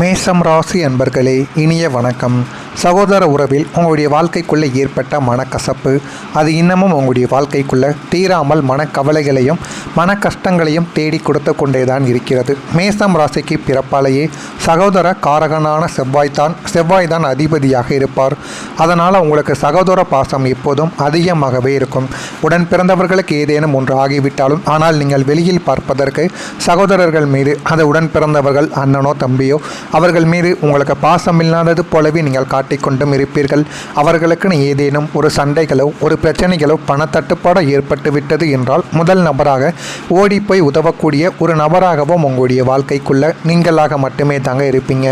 மேஷம் ராசி அன்பர்களே, இனிய வணக்கம். சகோதர உறவில் உங்களுடைய வாழ்க்கைக்குள்ளே ஏற்பட்ட மனக்கசப்பு அது இன்னமும் உங்களுடைய வாழ்க்கைக்குள்ளே தீராமல் மனக்கவலைகளையும் மன கஷ்டங்களையும் தேடி கொடுத்து கொண்டேதான் இருக்கிறது. மேஷம் ராசிக்கு பிறப்பாலேயே சகோதர காரகனான செவ்வாய்தான் அதிபதியாக இருப்பார். அதனால் உங்களுக்கு சகோதர பாசம் எப்போதும் அதிகமாகவே இருக்கும். உடன் பிறந்தவர்களுக்கு ஏதேனும் ஒன்று ஆகிவிட்டாலும் ஆனால் நீங்கள் வெளியில் பார்ப்பதற்கு சகோதரர்கள் மீது அது உடன் பிறந்தவர்கள் அண்ணனோ தம்பியோ அவர்கள் மீது உங்களுக்கு பாசம் இல்லாதது போலவே நீங்கள் காட்டிக்கொண்டும் இருப்பீர்கள். அவர்களுக்குன்னு ஏதேனும் ஒரு சண்டைகளோ ஒரு பிரச்சனைகளோ பணத்தட்டுப்பாடோ ஏற்பட்டு விட்டது என்றால் முதல் நபராக ஓடிப்போய் உதவக்கூடிய ஒரு நபராகவும் உங்களுடைய வாழ்க்கைக்குள்ள நீங்களாக மட்டுமே தாங்க இருப்பீங்க.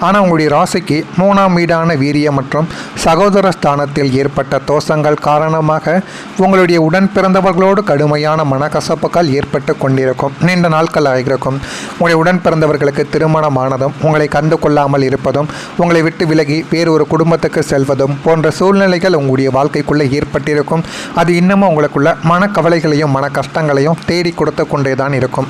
ஆனால் உங்களுடைய ராசிக்கு 3ஆம் வீடான வீரியம் மற்றும் சகோதர ஸ்தானத்தில் ஏற்பட்ட தோஷங்கள் காரணமாக உங்களுடைய உடன் பிறந்தவர்களோடு கடுமையான மனக்கசப்புகள் ஏற்பட்டு கொண்டிருக்கும். நீண்ட நாட்கள் ஆகியிருக்கும். உங்களுடைய உடன் பிறந்தவர்களுக்கு திருமணமானதும் உங்களை கண்டு கொள்ளாமல் இருப்பதும் உங்களை விட்டு விலகி வேறு ஒரு குடும்பத்துக்கு செல்வதும் போன்ற சூழ்நிலைகள் உங்களுடைய வாழ்க்கைக்குள்ளே ஏற்பட்டிருக்கும். அது இன்னமும் உங்களுக்குள்ள மனக்கவலைகளையும் மன கஷ்டங்களையும் தேடி கொடுத்து கொண்டே தான் இருக்கும்.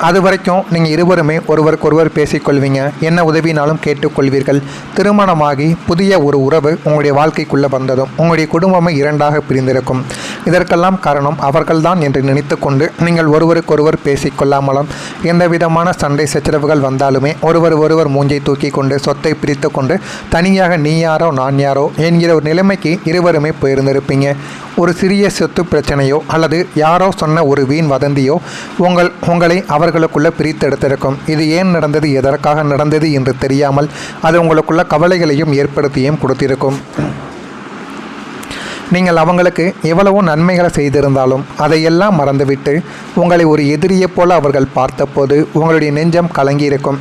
அது வரைக்கும் நீங்கள் இருவருமே ஒருவருக்கொருவர் பேசிக்கொள்வீங்க, என்ன உதவினாலும் கேட்டுக்கொள்வீர்கள். திருமணமாகி புதிய ஒரு உறவு உங்களுடைய வாழ்க்கைக்குள்ளே வந்ததும் உங்களுடைய குடும்பமே இரண்டாக பிரிந்திருக்கும். இதற்கெல்லாம் காரணம் அவர்கள்தான் என்று நினைத்து கொண்டு நீங்கள் ஒருவருக்கொருவர் பேசிக்கொள்ளாமலும் எந்த விதமான சண்டை சச்சரவுகள் வந்தாலுமே ஒருவர் மூஞ்சை தூக்கி கொண்டு சொத்தை பிரித்து கொண்டு தனியாக நீ யாரோ நான் யாரோ என்கிற ஒரு நிலைமைக்கு இருவருமே போயிருந்திருப்பீங்க. ஒரு சிறிய சொத்து பிரச்சனையோ அல்லது யாரோ சொன்ன ஒரு வீண் வதந்தியோ உங்களை அவர்களுக்குள்ளே பிரித்தெடுத்திருக்கும். இது ஏன் நடந்தது, எதற்காக நடந்தது என்று தெரியாமல் அது உங்களுக்குள்ள கவலைகளையும் ஏற்படுத்தியும் கொடுத்திருக்கும். நீங்கள் அவங்களுக்கு எவ்வளவோ நன்மைகளை செய்திருந்தாலும் அதையெல்லாம் மறந்துவிட்டு உங்களை ஒரு எதிரியைப் போல அவர்கள் பார்த்தபோது உங்களுடைய நெஞ்சம் கலங்கியிருக்கும்.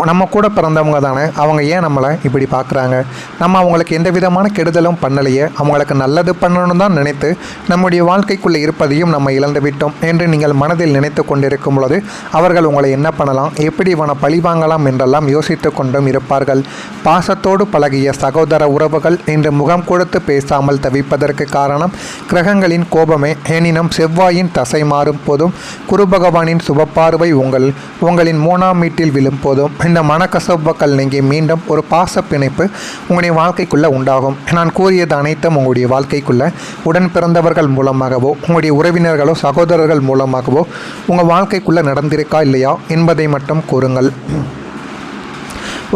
நம்ம கூட பிறந்தவங்க தானே, அவங்க ஏன் நம்மளை இப்படி பார்க்குறாங்க, நம்ம அவங்களுக்கு எந்த விதமான கெடுதலும் பண்ணலையே, அவங்களுக்கு நல்லது பண்ணணும் தான் நினைத்து நம்முடைய வாழ்க்கைக்குள்ளே இருப்பதையும் நம்ம இழந்து விட்டோம் என்று நீங்கள் மனதில் நினைத்து கொண்டிருக்கும் பொழுது அவர்கள் உங்களை என்ன பண்ணலாம், எப்படி பழி வாங்கலாம் என்றெல்லாம் யோசித்து கொண்டும் இருப்பார்கள். பாசத்தோடு பழகிய சகோதர உறவுகள் இன்று முகம் கொடுத்து பேசாமல் தவிப்பதற்கு காரணம் கிரகங்களின் கோபமே. எனினும் செவ்வாயின் தசை மாறும் போதும் குரு பகவானின் சுபப்பார்வை உங்களின் 3ஆம் வீட்டில் விழும் போதும் இந்த மனக்கசப்புகள் நீங்கி மீண்டும் ஒரு பாச பிணைப்பு உங்களுடைய வாழ்க்கைக்குள்ளே உண்டாகும். நான் கூறியது அனைத்தும் உங்களுடைய வாழ்க்கைக்குள்ளே உடன் பிறந்தவர்கள் மூலமாகவோ உங்களுடைய உறவினர்களோ சகோதரர்கள் மூலமாகவோ உங்கள் வாழ்க்கைக்குள்ளே நடந்திருக்கா இல்லையா என்பதை மட்டும் கூறுங்கள்.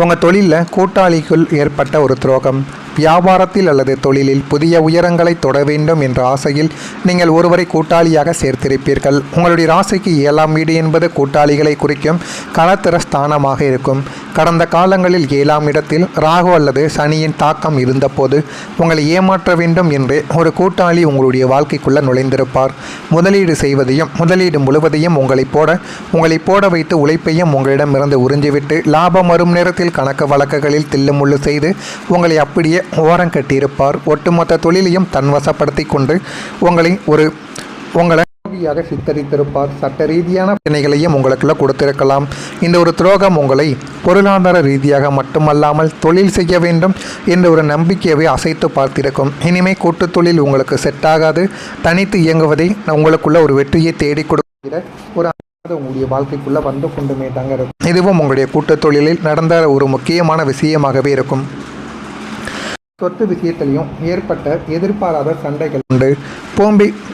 உங்கள் தொழிலில் கூட்டாளிக்குள் ஏற்பட்ட ஒரு துரோகம், வியாபாரத்தில் அல்லது தொழிலில் புதிய உயரங்களை தொட வேண்டும் என்ற ஆசையில் நீங்கள் ஒருவரை கூட்டாளியாக சேர்த்திருப்பீர்கள். உங்களுடைய ராசிக்கு 7ஆம் வீடு என்பது கூட்டாளிகளை குறிக்கும் களத்திர ஸ்தானமாக இருக்கும். கடந்த காலங்களில் 7ஆம் இடத்தில் ராகு அல்லது சனியின் தாக்கம் இருந்தபோது உங்களை ஏமாற்ற வேண்டும் என்று ஒரு கூட்டாளி உங்களுடைய வாழ்க்கைக்குள்ளே நுழைந்திருப்பார். முதலீடு முழுவதையும் உங்களை போட வைத்து உழைப்பையும் உங்களிடமிருந்து உறிஞ்சிவிட்டு லாபம் வரும் நேரத்தில் கணக்கு வழக்குகளில் தில்லுமுள்ளு செய்து உங்களை அப்படியே ஓரம் கட்டியிருப்பார். ஒட்டுமொத்த தொழிலையும் தன்வசப்படுத்தி கொண்டு உங்களை சித்தரித்திருப்பார். சட்ட ரீதியான பிரச்சனைகளையும் உங்களுக்குள்ள கொடுத்திருக்கலாம். இந்த ஒரு துரோகம் உங்களை பொருளாதார ரீதியாக மட்டுமல்லாமல் தொழில் செய்ய வேண்டும் என்ற ஒரு நம்பிக்கையவே அசைத்து பார்த்திருக்கும். இனிமே கூட்டு தொழில் உங்களுக்கு செட் ஆகாது, தனித்து இயங்குவதை உங்களுக்குள்ள ஒரு வெற்றியை தேடி கொடுக்கிற ஒரு உங்களுடைய வாழ்க்கைக்குள்ள வந்து கொண்டுமே தாங்க இருக்கும். இதுவும் உங்களுடைய கூட்டு தொழிலில் நடந்த ஒரு முக்கியமான விஷயமாகவே இருக்கும். சொத்து விஷயத்திலையும் ஏற்பட்ட எதிர்பாராத சண்டைகள் உண்டு.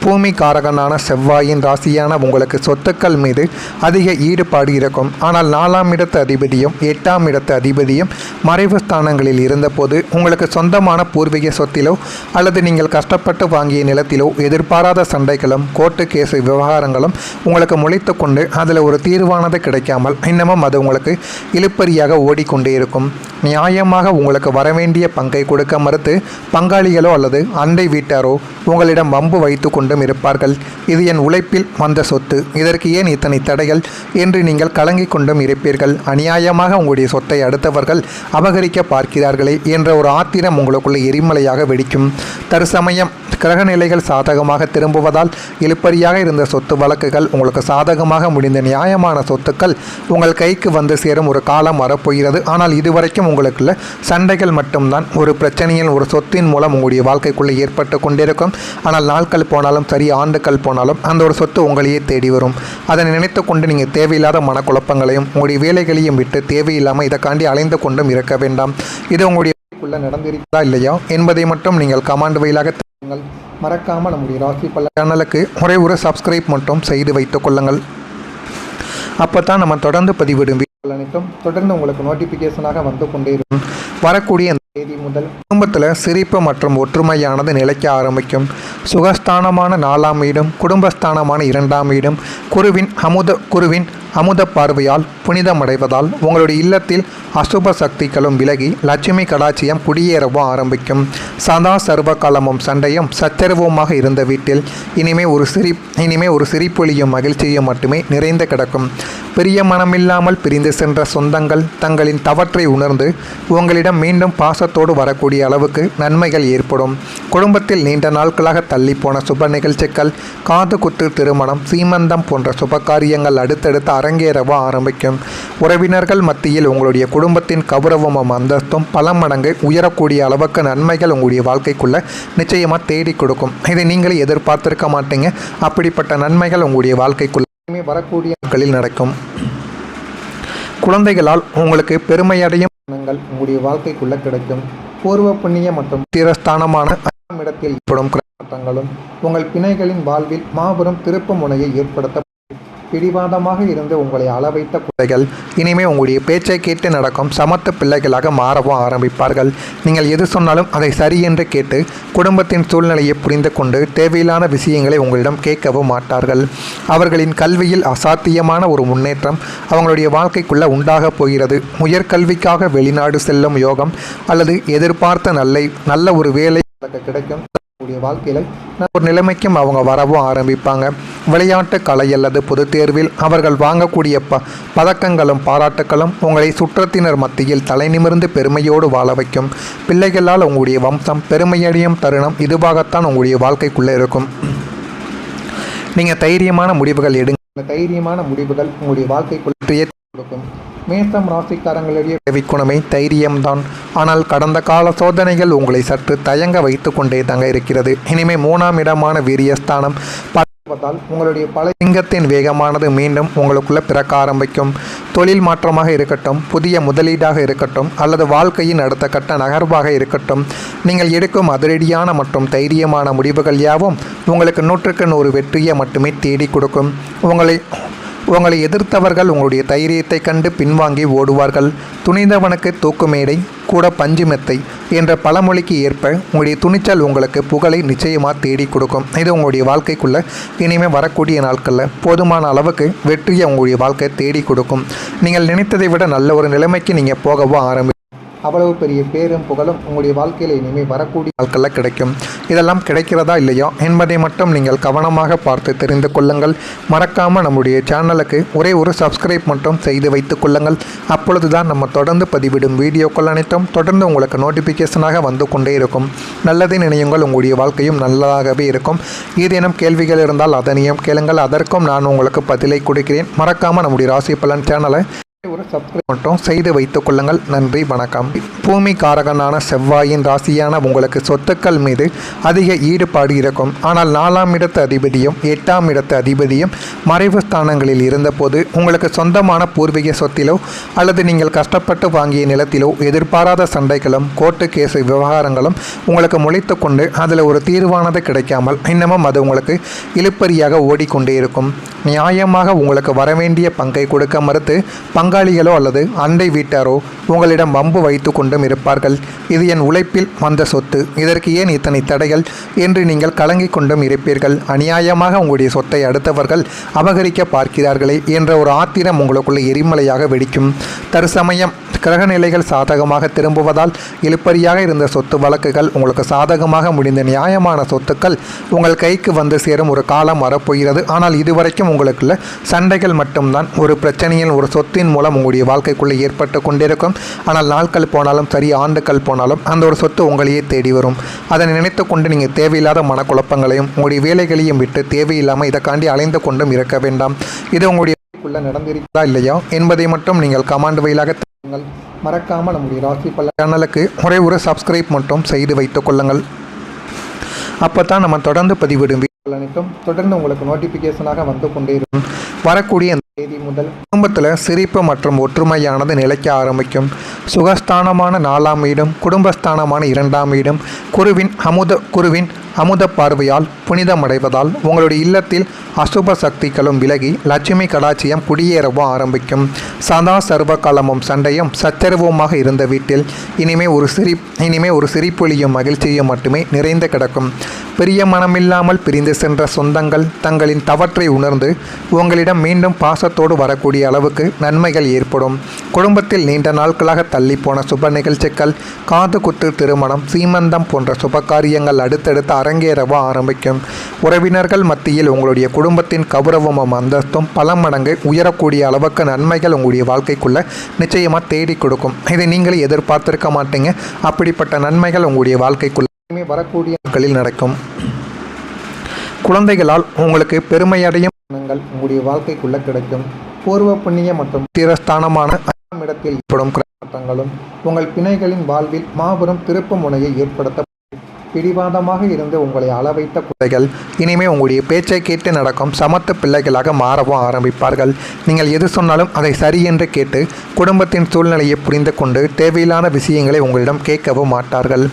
பூமி காரகனான செவ்வாயின் ராசியான உங்களுக்கு சொத்துக்கள் மீது அதிக ஈடுபாடு இருக்கும். ஆனால் 4ஆம் இடத்து அதிபதியும் 8ஆம் இடத்து அதிபதியும் மறைவு ஸ்தானங்களில் இருந்தபோது உங்களுக்கு சொந்தமான பூர்வீக சொத்திலோ அல்லது நீங்கள் கஷ்டப்பட்டு வாங்கிய நிலத்திலோ எதிர்பாராத சண்டைகளும் கோர்ட்டு கேஸு விவகாரங்களும் உங்களுக்கு முளைத்து கொண்டு அதில் ஒரு தீர்வானது கிடைக்காமல் இன்னமும் அது உங்களுக்கு இழுப்பறியாக ஓடிக்கொண்டே இருக்கும். நியாயமாக உங்களுக்கு வரவேண்டிய பங்கை கொடுக்க மறுத்து பங்காளிகளோ அல்லது அண்டை வீட்டாரோ உங்களிடம் வம்பு வைத்து கொண்டும் இருப்பார்கள். இது என் உழைப்பில் வந்த சொத்து, இதற்கு ஏன் இத்தனை தடைகள் என்று நீங்கள் கலங்கிக் கொண்டும் இருப்பீர்கள். அநியாயமாக உங்களுடைய சொத்தை அடுத்தவர்கள் அபகரிக்க பார்க்கிறார்களே என்ற ஒரு ஆத்திரம் உங்களுக்குள்ள எரிமலையாக வெடிக்கும். தற்சமயம் கிரகநிலைகள் சாதகமாக திரும்புவதால் இழுப்பறியாக இருந்த சொத்து வழக்குகள் உங்களுக்கு சாதகமாக முடிந்த நியாயமான சொத்துக்கள் உங்கள் கைக்கு வந்து சேரும் ஒரு காலம் வரப்போகிறது. ஆனால் இதுவரைக்கும் உங்களுக்குள்ள சண்டைகள் மட்டும்தான் ஒரு பிரச்சனை பிரச்சனையில் ஒரு சொத்தின் மூலம் உங்களுடைய வாழ்க்கைக்குள்ளே ஏற்பட்டு கொண்டிருக்கும். ஆனால் நாட்கள் போனாலும் சரி, ஆண்டுகள் போனாலும் அந்த ஒரு சொத்து உங்களையே தேடி வரும். அதனை நினைத்து கொண்டு நீங்கள் தேவையில்லாத மனக்குழப்பங்களையும் உங்களுடைய வேலைகளையும் விட்டு தேவையில்லாமல் இதைக்காண்டி அலைந்து கொண்டும் இருக்க வேண்டாம். இது உங்களுடைய வாழ்க்கைக்குள்ளே நடந்திருக்கிறதா இல்லையா என்பதை மட்டும் நீங்கள் கமெண்ட் வழியாக தெரிவிங்கள். மறக்காமல் நம்முடைய ராசி பலன் சேனலுக்கு ஒரே ஒரு சப்ஸ்கிரைப் மட்டும் செய்து வைத்துக் கொள்ளுங்கள். அப்போ தான் நம்ம தொடர்ந்து பதிவிடும் வீடியோக்கள் அனைத்தும் தொடர்ந்து உங்களுக்கு நோட்டிஃபிகேஷனாக வந்து கொண்டே இருக்கும். வரக்கூடிய தேதி முதல் குடும்பத்தில் சிரிப்பு மற்றும் ஒற்றுமையானது நிலைக்க ஆரம்பிக்கும். சுகஸ்தானமான 4ஆம் வீடும் குடும்பஸ்தானமான 2ஆம் வீடும் குருவின் அமுத பார்வையால் புனிதமடைவதால் உங்களுடைய இல்லத்தில் அசுப சக்திகளும் விலகி லட்சுமி கடாட்சியம் குடியேறவும் ஆரம்பிக்கும். சதா சர்வகாலமும் சண்டையும் சச்சரவுமாக இருந்த வீட்டில் இனிமே ஒரு சிரிப்பொலியும் மகிழ்ச்சியும் மட்டுமே நிறைந்து கிடக்கும். பெரிய மனமில்லாமல் பிரிந்து சென்ற சொந்தங்கள் தங்களின் தவற்றை உணர்ந்து உங்களிடம் மீண்டும் பாசத்தோடு வரக்கூடிய அளவுக்கு நன்மைகள் ஏற்படும். குடும்பத்தில் நீண்ட நாட்களாக தள்ளிப்போன சுப நிகழ்ச்சிகள், காது குத்து, திருமணம், சீமந்தம் போன்ற சுபகாரியங்கள் அடுத்தடுத்து அரங்கேறவ ஆரம்பிக்கும். உறவினர்கள் மத்தியில் உங்களுடைய குடும்பத்தின் கௌரவமும் அந்தஸ்தும் பல மடங்கு உயரக்கூடிய அளவுக்கு நன்மைகள் உங்களுடைய வாழ்க்கைக்குள்ள நிச்சயமாக தேடி கொடுக்கும். இதை நீங்களே எதிர்பார்த்திருக்க மாட்டீங்க. அப்படிப்பட்ட நன்மைகள் உங்களுடைய வாழ்க்கைக்குள்ள வரக்கூடிய நாட்களில் நடக்கும். குழந்தைகளால் உங்களுக்கு பெருமையடையும் எண்ணங்கள் உங்களுடைய வாழ்க்கைக்குள்ள கிடைக்கும். பூர்வ புண்ணிய மற்றும் தீரஸ்தானமான இடத்தில் ஏற்படும் மாற்றங்களும் உங்கள் பிணைகளின் வாழ்வில் மாபெரும் திருப்பு முனையை ஏற்படுத்த பிடிவாதமாக இருந்து உங்களை அளவைத்த குழந்தைகள் இனிமே உங்களுடைய பேச்சை கேட்டு நடக்கும் சமத்து பிள்ளைகளாக மாறவும் ஆரம்பிப்பார்கள். நீங்கள் எது சொன்னாலும் அதை சரி என்று கேட்டு குடும்பத்தின் சூழ்நிலையை புரிந்து கொண்டு தேவையில்லாத விஷயங்களை உங்களிடம் கேட்கவும் மாட்டார்கள். அவர்களின் கல்வியில் அசாத்தியமான ஒரு முன்னேற்றம் அவங்களுடைய வாழ்க்கைக்குள்ள உண்டாக போகிறது. உயர்கல்விக்காக வெளிநாடு செல்லும் யோகம் அல்லது எதிர்பார்த்த நல்ல ஒரு வேலை கிடைக்கும். வாழ்க்கையில் ஒரு நிலைமைக்கும் அவங்க வரவும் ஆரம்பிப்பாங்க. விளையாட்டு கலை அல்லது பொது தேர்வில் அவர்கள் வாங்கக்கூடிய பதக்கங்களும் பாராட்டுகளும் உங்களை சுற்றத்தினர் மத்தியில் தலை நிமிர்ந்து பெருமையோடு வாழ வைக்கும். பிள்ளைகளால் உங்களுடைய வம்சம் பெருமையடையும் தருணம் இதுவாகத்தான் உங்களுடைய வாழ்க்கைக்குள்ளே இருக்கும். நீங்கள் தைரியமான முடிவுகள் எடுங்க. தைரியமான முடிவுகள் உங்களுடைய வாழ்க்கைக்குள்ளே கொடுக்கும். மேசம் ராசிக்காரங்களுடைய குணமே தைரியம்தான். ஆனால் கடந்த கால சோதனைகள் உங்களை சற்று தயங்க வைத்து கொண்டே தாங்க இருக்கிறது. இனிமே 3ஆம் இடமான வீரியஸ்தானம் பார்ப்பதால் உங்களுடைய பழைய சிங்கத்தின் வேகமானது மீண்டும் உங்களுக்குள்ள பிறக்க ஆரம்பிக்கும். தொழில் மாற்றமாக இருக்கட்டும், புதிய முதலீடாக இருக்கட்டும் அல்லது வாழ்க்கையின் அடுத்த கட்ட நகர்வாக இருக்கட்டும், நீங்கள் எடுக்கும் அதிரடியான மற்றும் தைரியமான முடிவுகள் யாவும் உங்களுக்கு 100க்கு 100 வெற்றியை மட்டுமே தேடி கொடுக்கும். உங்களை எதிர்த்தவர்கள் உங்களுடைய தைரியத்தை கண்டு பின்வாங்கி ஓடுவார்கள். துணிந்தவனுக்கு தூக்குமேடை கூட பஞ்சு மெத்தை என்ற பழமொழிக்கு ஏற்ப உங்களுடைய துணிச்சல் உங்களுக்கு புகழை நிச்சயமாக தேடி கொடுக்கும். இது உங்களுடைய வாழ்க்கைக்குள்ள இனிமேல் வரக்கூடிய நாட்களில் போதுமான அளவுக்கு வெற்றியை உங்களுடைய வாழ்க்கை தேடி கொடுக்கும். நீங்கள் நினைத்ததை விட நல்ல ஒரு நிலைமைக்கு நீங்கள் போகவும் ஆரம்பிக்கும். அவ்வளவு பெரிய பேரும் புகழும் உங்களுடைய வாழ்க்கையில் இனிமேல் வரக்கூடிய நாட்களில் கிடைக்கும். இதெல்லாம் கிடைக்கிறதா இல்லையா என்பதை மட்டும் நீங்கள் கவனமாக பார்த்து தெரிந்து கொள்ளுங்கள். மறக்காமல் நம்முடைய சேனலுக்கு ஒரே ஒரு சப்ஸ்கிரைப் மட்டும் செய்து வைத்துக் கொள்ளுங்கள். அப்பொழுது தான் நம்ம தொடர்ந்து பதிவிடும் வீடியோக்கள் அனைத்தும் தொடர்ந்து உங்களுக்கு நோட்டிஃபிகேஷனாக வந்து கொண்டே இருக்கும். நல்லதை நினையுங்கள், உங்களுடைய வாழ்க்கையும் நல்லதாகவே இருக்கும். ஏதேனும் கேள்விகள் இருந்தால் அதனையும் கேளுங்கள், அதற்கும் நான் உங்களுக்கு பதிலை கொடுக்கிறேன். மறக்காமல் நம்முடைய ராசி பலன் சேனலை ஒரு சப்ஸ்கிரைப் மட்டும் செய்து வைத்துக் கொள்ளுங்கள். நன்றி, வணக்கம். பூமி காரகனான செவ்வாயின் ராசியான உங்களுக்கு சொத்துக்கள் மீது அதிக ஈடுபாடு இருக்கும். ஆனால் 4ஆம் இடத்து அதிபதியும் 8ஆம் இடத்து அதிபதியும் மறைவு ஸ்தானங்களில் இருந்தபோது உங்களுக்கு சொந்தமான பூர்வீக சொத்திலோ அல்லது நீங்கள் கஷ்டப்பட்டு வாங்கிய நிலத்திலோ எதிர்பாராத சண்டைகளும் கோர்ட்டு கேஸ் விவகாரங்களும் உங்களுக்கு முளைத்து கொண்டு அதில் ஒரு தீர்வானது கிடைக்காமல் இன்னமும் அது உங்களுக்கு இழுப்பறியாக ஓடிக்கொண்டே இருக்கும். நியாயமாக உங்களுக்கு வரவேண்டிய பங்கை கொடுக்க மறுத்து பங்காளிகளோ அல்லது அண்டை வீட்டாரோ உங்களிடம் வம்பு வைத்து கொண்டும் இருப்பார்கள். இது என் உழைப்பில் வந்த சொத்து, இதற்கு ஏன் இத்தனை தடைகள் என்று நீங்கள் கலங்கிக் கொண்டும் இருப்பீர்கள். அநியாயமாக உங்களுடைய சொத்தை அடுத்தவர்கள் அபகரிக்க பார்க்கிறார்களே என்ற ஒரு ஆத்திரம் உங்களுக்குள்ள எரிமலையாக வெடிக்கும். தற்சமயம் கிரகநிலைகள் சாதகமாக திரும்புவதால் இழுப்பறியாக இருந்த சொத்து வழக்குகள் உங்களுக்கு சாதகமாக முடிந்த நியாயமான சொத்துக்கள் உங்கள் கைக்கு வந்து சேரும் ஒரு காலம் வரப்போகிறது. ஆனால் இதுவரைக்கும் உங்களுக்குள்ள சண்டைகள் மட்டும்தான் ஒரு பிரச்சனையில் ஒரு சொத்தின் மூலம் உங்களுடைய வாழ்க்கைக்குள்ளே ஏற்பட்டு கொண்டிருக்கும். ஆனால் நாட்கள் போனாலும் சரி, ஆண்டுகள் போனாலும் அந்த ஒரு சொத்து உங்களையே தேடி வரும். அதனை நினைத்து கொண்டு நீங்கள் தேவையில்லாத மனக்குழப்பங்களையும் உங்களுடைய வேலைகளையும் விட்டு தேவையில்லாமல் இதைக்காண்டி அலைந்து கொண்டும் இருக்க வேண்டாம். இது உங்களுடைய நடந்திருக்கிறதா இல்லையா என்பதை மட்டும் நீங்கள் கமெண்ட் வழியாக மறக்காமல் நம்முடைய ராசி பலன் சேனலுக்கு ஒரே ஒரு சப்ஸ்கிரைப் மட்டும் செய்து வைத்துக் கொள்ளுங்கள். அப்போ தான் நம்ம தொடர்ந்து பதிவிடும் அனைத்தும் தொடர்ந்து உங்களுக்கு நோட்டிஃபிகேஷனாக வந்து கொண்டே இருக்கும். வரக்கூடிய அந்த தேதி முதல் குடும்பத்தில் சிரிப்பு மற்றும் ஒற்றுமையானது நிலைக்க ஆரம்பிக்கும். சுகஸ்தானமான 4ஆம் வீடும் குடும்பஸ்தானமான 2ஆம் வீடும் குருவின் அமுத பார்வையால் புனிதமடைவதால் உங்களுடைய இல்லத்தில் அசுப சக்திகளும் விலகி லட்சுமி கடாட்சியம் குடியேறவும் ஆரம்பிக்கும். சதா சர்வகாலமும் சண்டையும் சச்சரவுமாக இருந்த வீட்டில் இனிமே ஒரு சிரிப்பொலியும் மகிழ்ச்சியும் மட்டுமே நிறைந்து கிடக்கும். பெரிய மனமில்லாமல் பிரிந்து சென்ற சொந்தங்கள் தங்களின் தவற்றை உணர்ந்து உங்களிடம் மீண்டும் பாசத்தோடு வரக்கூடிய அளவுக்கு நன்மைகள் ஏற்படும். குடும்பத்தில் நீண்ட நாட்களாக தள்ளிப்போன சுப நிகழ்ச்சிகள், காது குத்து, திருமணம், சீமந்தம் போன்ற சுபகாரியங்கள் அடுத்தடுத்து அரங்கேறவ ஆரம்பிக்கும். உறவினர்கள் மத்தியில் உங்களுடைய குடும்பத்தின் கௌரவமும் அந்தஸ்தும் பல மடங்கு உயரக்கூடிய அளவுக்கு நன்மைகள் உங்களுடைய வாழ்க்கைக்குள்ள நிச்சயமாக தேடி கொடுக்கும். இதை நீங்களே எதிர்பார்த்திருக்க மாட்டீங்க. அப்படிப்பட்ட நன்மைகள் உங்களுடைய வாழ்க்கைக்குள்ள வரக்கூடிய நாட்களில் நடக்கும். குழந்தைகளால் உங்களுக்கு பெருமையடையும் எண்ணங்கள் உங்களுடைய வாழ்க்கைக்குள்ள கிடைக்கும். பூர்வ புண்ணிய மற்றும் தீரஸ்தானமான 5ஆம் இடத்தில் ஏற்படும் மாற்றங்களும் உங்கள் பிணைகளின் வாழ்வில் மாபெரும் திருப்பு முனையை ஏற்படுத்த பிடிவாதமாக இருந்து உங்களை அளவைத்த குழந்தைகள் இனிமே உங்களுடைய பேச்சை கேட்டு நடக்கும் சமத்து பிள்ளைகளாக மாறவும் ஆரம்பிப்பார்கள். நீங்கள் எது சொன்னாலும் அதை சரி என்று கேட்டு குடும்பத்தின் சூழ்நிலையை புரிந்து கொண்டு தேவையில்லாத விஷயங்களை உங்களிடம் கேட்கவும் மாட்டார்கள்.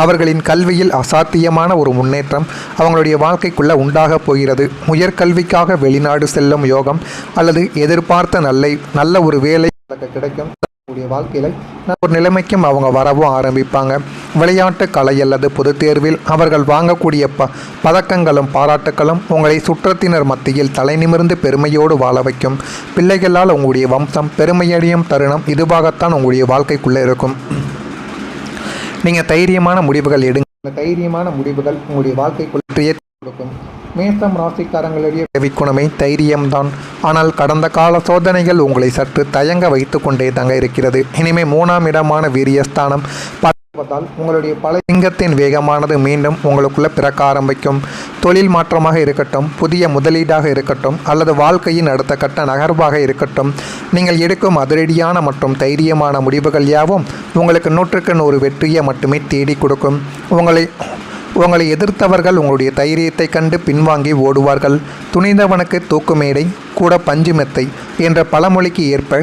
அவர்களின் கல்வியில் அசாத்தியமான ஒரு முன்னேற்றம் அவங்களுடைய வாழ்க்கைக்குள்ள உண்டாக போகிறது. உயர்கல்விக்காக வெளிநாடு செல்லும் யோகம் அல்லது எதிர்பார்த்த நல்ல ஒரு வேலை கிடைக்கும். வாழ்க்கையில் ஒரு நிலைமைக்கும் அவங்க வரவும் ஆரம்பிப்பாங்க. விளையாட்டு கலை அல்லது பொது தேர்வில் அவர்கள் வாங்கக்கூடிய பதக்கங்களும் பாராட்டுகளும் உங்களை சுற்றத்தினர் மத்தியில் தலை நிமிர்ந்து பெருமையோடு வாழ வைக்கும். பிள்ளைகளால் உங்களுடைய வம்சம் பெருமையடையும் தருணம் இதுவாகத்தான் உங்களுடைய வாழ்க்கைக்குள்ளே இருக்கும். நீங்கள் தைரியமான முடிவுகள் எடுங்க. இந்த தைரியமான முடிவுகள் உங்களுடைய வாழ்க்கைக்குள்ளே கொடுக்கும். மேசம் ராசிக்காரங்களுடைய குணமே தைரியம்தான். ஆனால் கடந்த கால சோதனைகள் உங்களை சற்று தயங்க வைத்து கொண்டே தாங்க இருக்கிறது. இனிமே 3ஆம் இடமான வீரியஸ்தானம் படுவதால் உங்களுடைய பழைய சிங்கத்தின் வேகமானது மீண்டும் உங்களுக்குள்ள பிறக்க ஆரம்பிக்கும். தொழில் மாற்றமாக இருக்கட்டும், புதிய முதலீடாக இருக்கட்டும் அல்லது வாழ்க்கையின் அடுத்த கட்ட நகர்வாக இருக்கட்டும், நீங்கள் எடுக்கும் அதிரடியான மற்றும் தைரியமான முடிவுகள் யாவும் உங்களுக்கு 100க்கு 100 வெற்றியை மட்டுமே தேடி கொடுக்கும். உங்களை எதிர்த்தவர்கள் உங்களுடைய தைரியத்தை கண்டு பின்வாங்கி ஓடுவார்கள். துணிந்தவனுக்கு தூக்குமேடை கூட பஞ்சு மெத்தை என்ற பழமொழிக்கு ஏற்ப